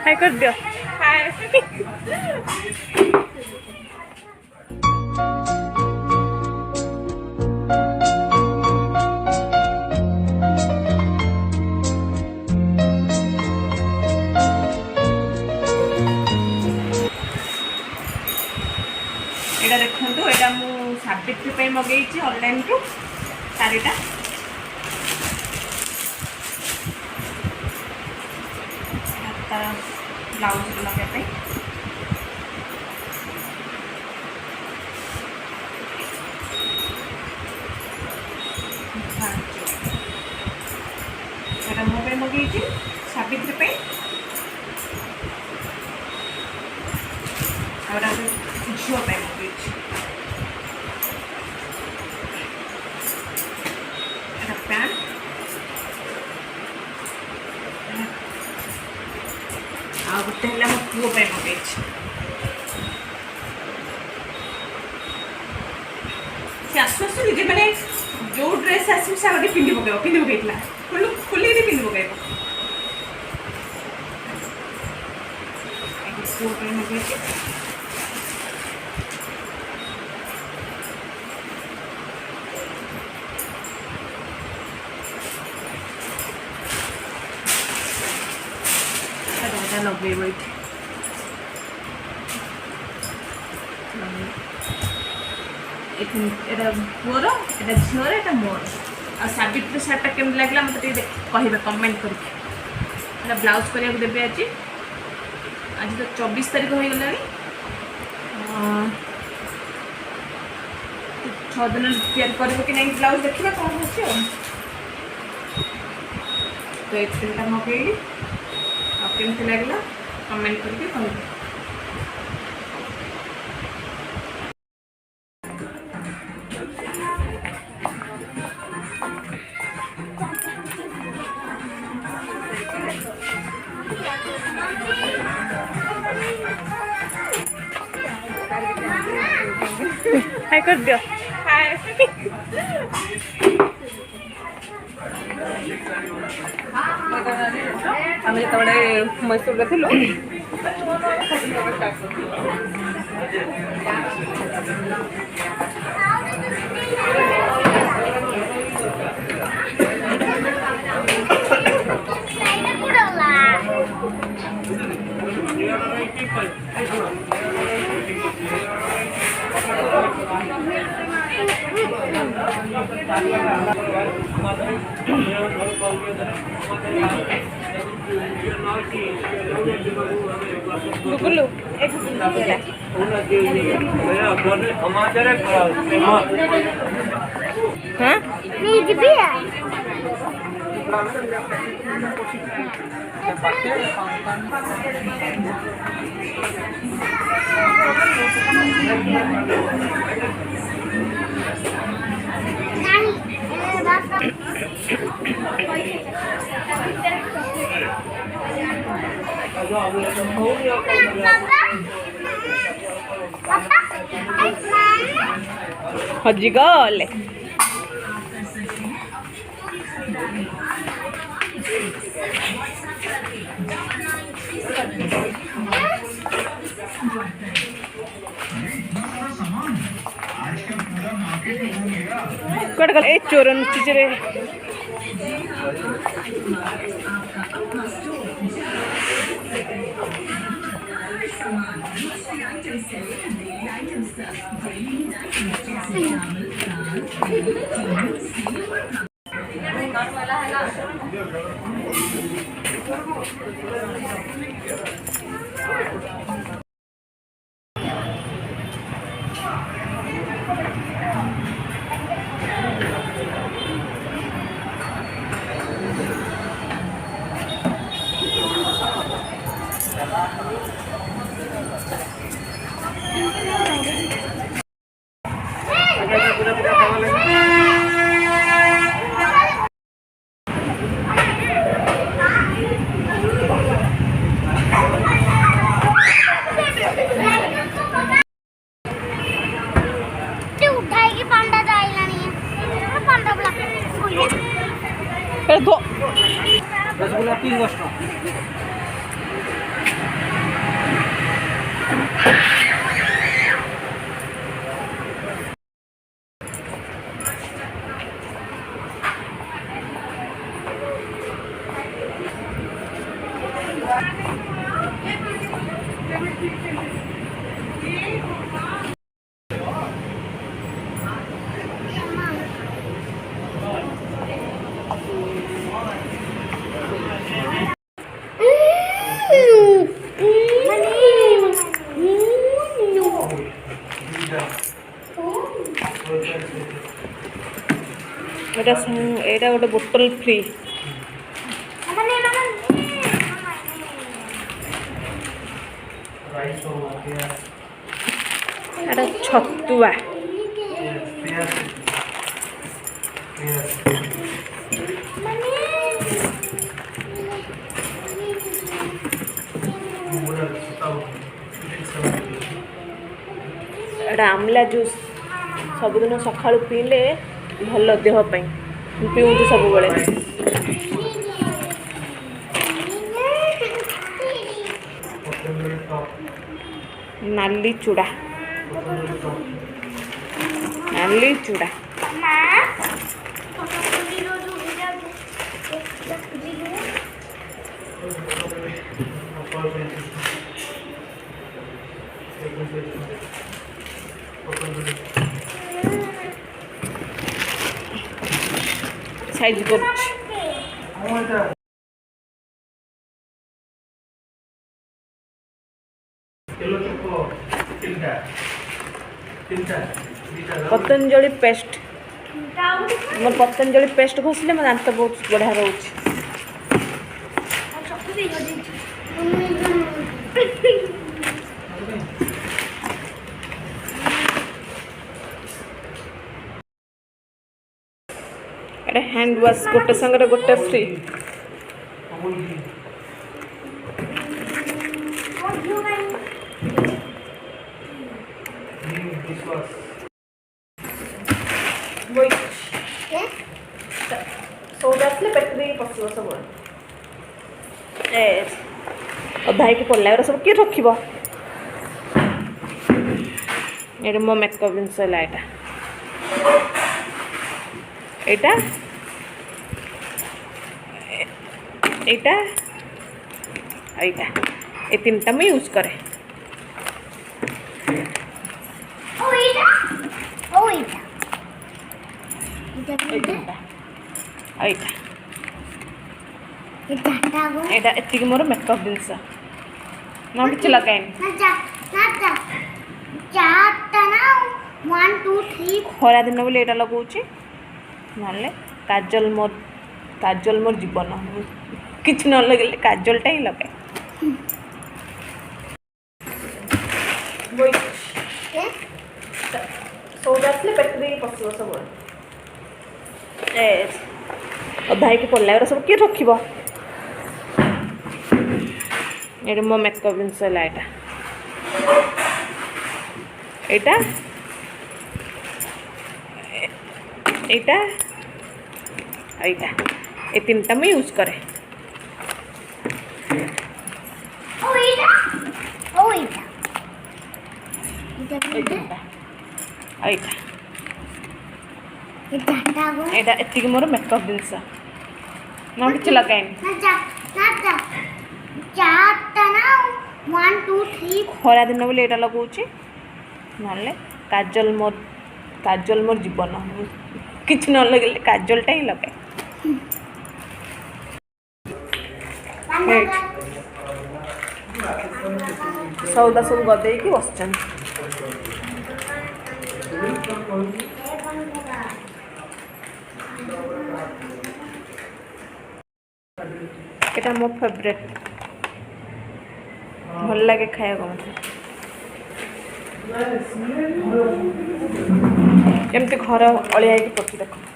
हाय कर दियो हाय एटा देखंतु एटा मु साबित्री पे मगेइछि ऑनलाइन रु सारीटा तार ब्लाउज लगे पे एटा मो पे मगेइछि साबित्री पे और झील पे मगेइछि एटा पैंट आ गोटे है मो पुओ पे मगेइछि से आसु आसु निजे माने जो ड्रेस आसी से आगे पिंडी पकेइला खोली पिंडी पकेइबो पुओ पे मगेइछि लगे पुअर एटा झीर एटा मोर आ साबित्री सार्टा केमती लगला मतलब कहे कमेंट कर ब्लाउज करिया देवे आज आज तो 24 तारीख हो गला 6 दिन तैयार कर कि नहीं ब्लाउज देखा कौन हो तो एटा मगेली केमती लगला कमेंट करके कहते हाय कर दियो हाय आम जो मैसूर थिलु गुगलू एक हाँ हजी गले कट गल ए चोरन चिचरे रसगुल्ला 3 वर्ष এটা গোटे बोतल फ्री এটা ছতুয়া এটা আমলা জুସ୍ सबुदिन सकाळु पीले भल देह पीऊँ सब नाली चूड़ा नाली चूड़ा साइज कर पतंजलि पेस्ट मोर पतंजलि पेस्ट घोषिले मो दांत बहुत बढ़िया रोच एटा हैंड वॉश गोटे संगे गोटे फ्री अधाई की पड़ला सब किए रख मो मेकअप जिनस यहाँ यहाँ यहाँ ये तीन टा मैं यूज करे एति मोर मेकअप जिनस ना कि लगाए खरा दिन बोले यहाँ लगाऊँ ना काजल मोर जीवन किछ न लगे काजलटा ही लगे सौदा पेट पशु सब अधाई की पड़ला सब किए रख मो मेकअप जिनस यहाँ यहाँ यहाँ यहाँ ये तीन टा मैं यूज करे एति मोर मेकअप जिनस ना कि लगाए खरा दिन बोले यहाँ लगाऊँ ना काजल मोर जीवन किछ न लगे काजलटा ही लगे सौदा सब गदे की बस मो फेवरेट भल लगे खाया मत एमती घर अलिया पड़ती देख